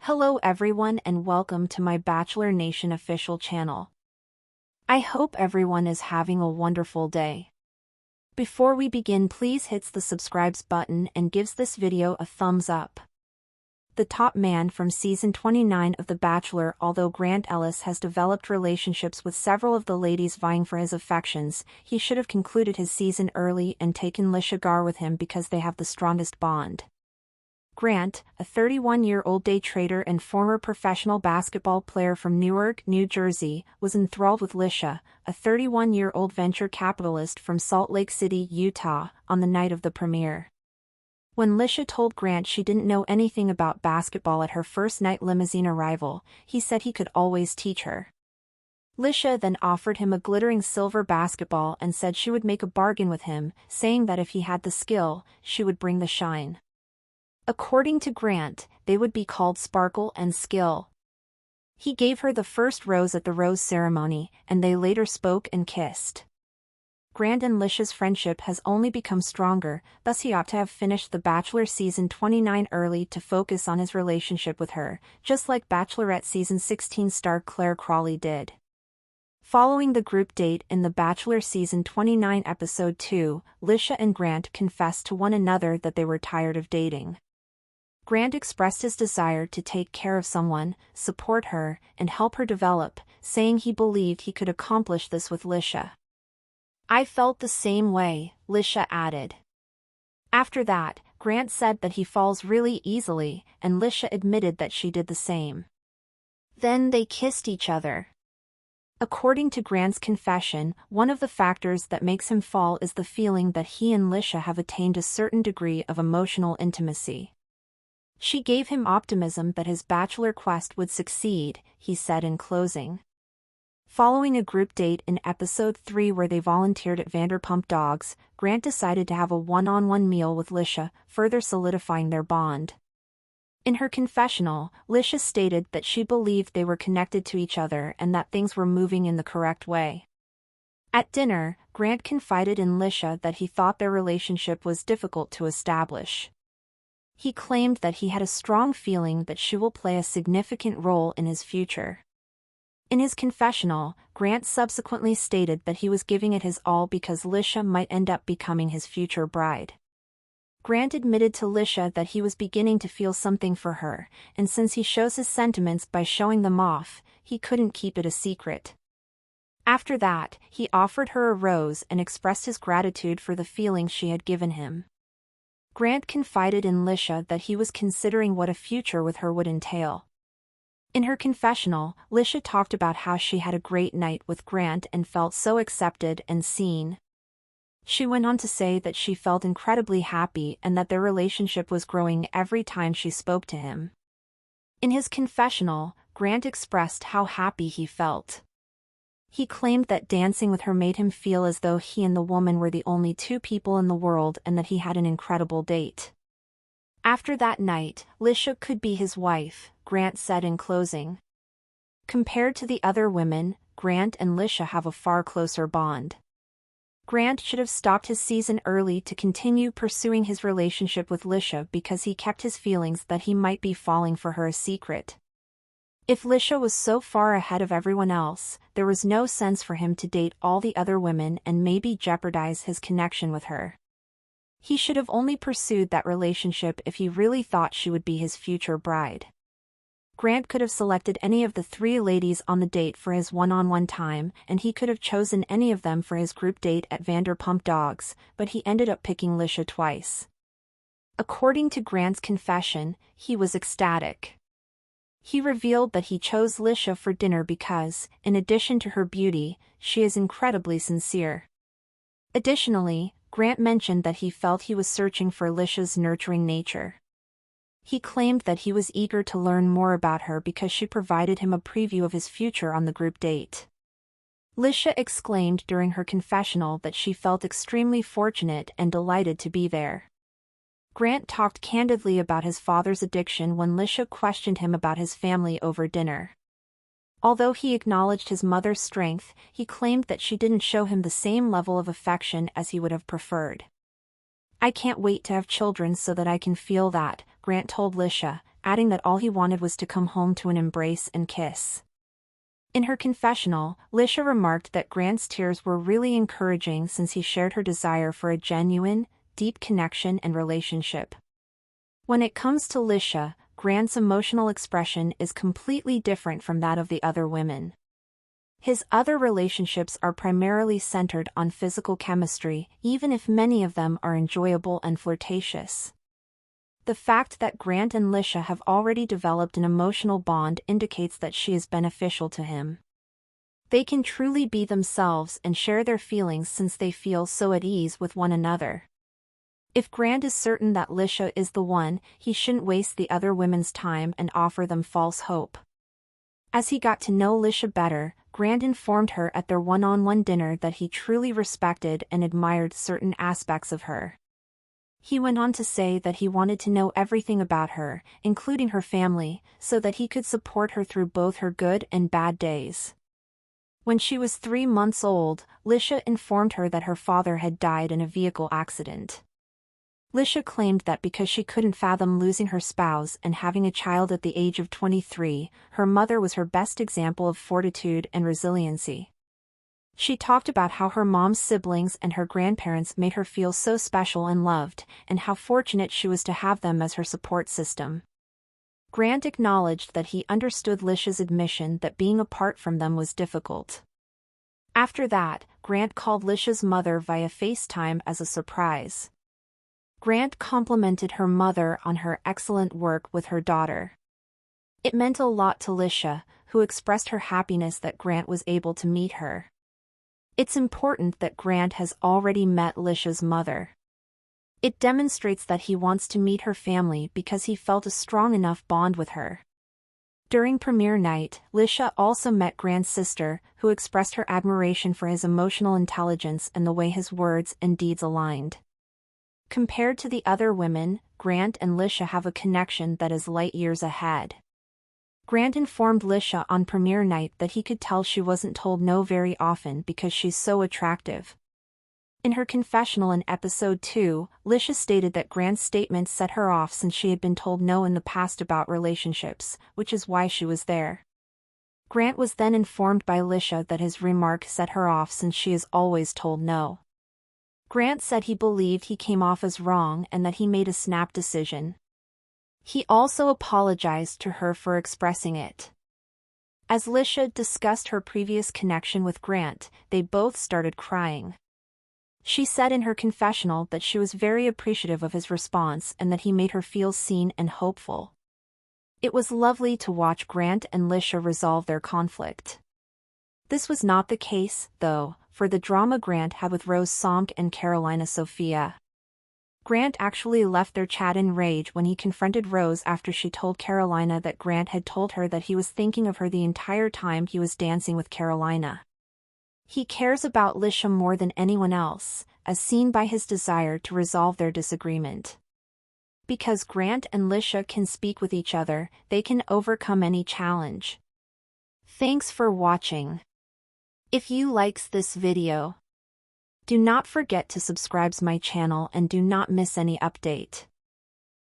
Hello everyone and welcome to my Bachelor Nation official channel. I hope everyone is having a wonderful day. Before we begin, please hit the subscribe button and gives this video a thumbs up. The top man from season 29 of The Bachelor. Although Grant Ellis has developed relationships with several of the ladies vying for his affections, he should have concluded his season early and taken Lisha Gar with him because they have the strongest bond. Grant, a 31-year-old day trader and former professional basketball player from Newark, New Jersey, was enthralled with Lisha, a 31-year-old venture capitalist from Salt Lake City, Utah, on the night of the premiere. When Lisha told Grant she didn't know anything about basketball at her first-night limousine arrival, he said he could always teach her. Lisha then offered him a glittering silver basketball and said she would make a bargain with him, saying that if he had the skill, she would bring the shine. According to Grant, they would be called Sparkle and Skill. He gave her the first rose at the rose ceremony, and they later spoke and kissed. Grant and Lisha's friendship has only become stronger, thus he ought to have finished The Bachelor season 29 early to focus on his relationship with her, just like Bachelorette season 16 star Claire Crawley did. Following the group date in The Bachelor season 29 episode 2, Lisha and Grant confessed to one another that they were tired of dating. Grant expressed his desire to take care of someone, support her, and help her develop, saying he believed he could accomplish this with Lisha. "I felt the same way," Lisha added. After that, Grant said that he falls really easily, and Lisha admitted that she did the same. Then they kissed each other. According to Grant's confession, one of the factors that makes him fall is the feeling that he and Lisha have attained a certain degree of emotional intimacy. She gave him optimism that his bachelor quest would succeed, he said in closing. Following a group date in episode 3 where they volunteered at Vanderpump Dogs, Grant decided to have a one-on-one meal with Lisha, further solidifying their bond. In her confessional, Lisha stated that she believed they were connected to each other and that things were moving in the correct way. At dinner, Grant confided in Lisha that he thought their relationship was difficult to establish. He claimed that he had a strong feeling that she will play a significant role in his future. In his confessional, Grant subsequently stated that he was giving it his all because Lisha might end up becoming his future bride. Grant admitted to Lisha that he was beginning to feel something for her, and since he shows his sentiments by showing them off, he couldn't keep it a secret. After that, he offered her a rose and expressed his gratitude for the feelings she had given him. Grant confided in Lisha that he was considering what a future with her would entail. In her confessional, Lisha talked about how she had a great night with Grant and felt so accepted and seen. She went on to say that she felt incredibly happy and that their relationship was growing every time she spoke to him. In his confessional, Grant expressed how happy he felt. He claimed that dancing with her made him feel as though he and the woman were the only two people in the world and that he had an incredible date. After that night, Lisha could be his wife, Grant said in closing. Compared to the other women, Grant and Lisha have a far closer bond. Grant should have stopped his season early to continue pursuing his relationship with Lisha because he kept his feelings that he might be falling for her a secret. If Lisha was so far ahead of everyone else, there was no sense for him to date all the other women and maybe jeopardize his connection with her. He should have only pursued that relationship if he really thought she would be his future bride. Grant could have selected any of the 3 ladies on the date for his one-on-one time, and he could have chosen any of them for his group date at Vanderpump Dogs, but he ended up picking Lisha twice. According to Grant's confession, he was ecstatic. He revealed that he chose Lisha for dinner because, in addition to her beauty, she is incredibly sincere. Additionally, Grant mentioned that he felt he was searching for Lisha's nurturing nature. He claimed that he was eager to learn more about her because she provided him a preview of his future on the group date. Lisha exclaimed during her confessional that she felt extremely fortunate and delighted to be there. Grant talked candidly about his father's addiction when Lisha questioned him about his family over dinner. Although he acknowledged his mother's strength, he claimed that she didn't show him the same level of affection as he would have preferred. "I can't wait to have children so that I can feel that," Grant told Lisha, adding that all he wanted was to come home to an embrace and kiss. In her confessional, Lisha remarked that Grant's tears were really encouraging since he shared her desire for a genuine, deep connection and relationship. When it comes to Lisha, Grant's emotional expression is completely different from that of the other women. His other relationships are primarily centered on physical chemistry, even if many of them are enjoyable and flirtatious. The fact that Grant and Lisha have already developed an emotional bond indicates that she is beneficial to him. They can truly be themselves and share their feelings since they feel so at ease with one another. If Grant is certain that Lisha is the one, he shouldn't waste the other women's time and offer them false hope. As he got to know Lisha better, Grant informed her at their one-on-one dinner that he truly respected and admired certain aspects of her. He went on to say that he wanted to know everything about her, including her family, so that he could support her through both her good and bad days. When she was 3 months old, Lisha informed her that her father had died in a vehicle accident. Lisha claimed that because she couldn't fathom losing her spouse and having a child at the age of 23, her mother was her best example of fortitude and resiliency. She talked about how her mom's siblings and her grandparents made her feel so special and loved, and how fortunate she was to have them as her support system. Grant acknowledged that he understood Lisha's admission that being apart from them was difficult. After that, Grant called Lisha's mother via FaceTime as a surprise. Grant complimented her mother on her excellent work with her daughter. It meant a lot to Lisha, who expressed her happiness that Grant was able to meet her. It's important that Grant has already met Lisha's mother. It demonstrates that he wants to meet her family because he felt a strong enough bond with her. During premiere night, Lisha also met Grant's sister, who expressed her admiration for his emotional intelligence and the way his words and deeds aligned. Compared to the other women, Grant and Lisha have a connection that is light years ahead. Grant informed Lisha on premiere night that he could tell she wasn't told no very often because she's so attractive. In her confessional in episode 2, Lisha stated that Grant's statement set her off since she had been told no in the past about relationships, which is why she was there. Grant was then informed by Lisha that his remark set her off since she is always told no. Grant said he believed he came off as wrong and that he made a snap decision. He also apologized to her for expressing it. As Lisha discussed her previous connection with Grant, they both started crying. She said in her confessional that she was very appreciative of his response and that he made her feel seen and hopeful. It was lovely to watch Grant and Lisha resolve their conflict. This was not the case, though, for the drama Grant had with Rose Somk and Carolina Sofia. Grant actually left their chat in rage when he confronted Rose after she told Carolina that Grant had told her that he was thinking of her the entire time he was dancing with Carolina. He cares about Lisha more than anyone else, as seen by his desire to resolve their disagreement. Because Grant and Lisha can speak with each other, they can overcome any challenge. Thanks for watching. If you likes this video, do not forget to subscribe my channel and do not miss any update.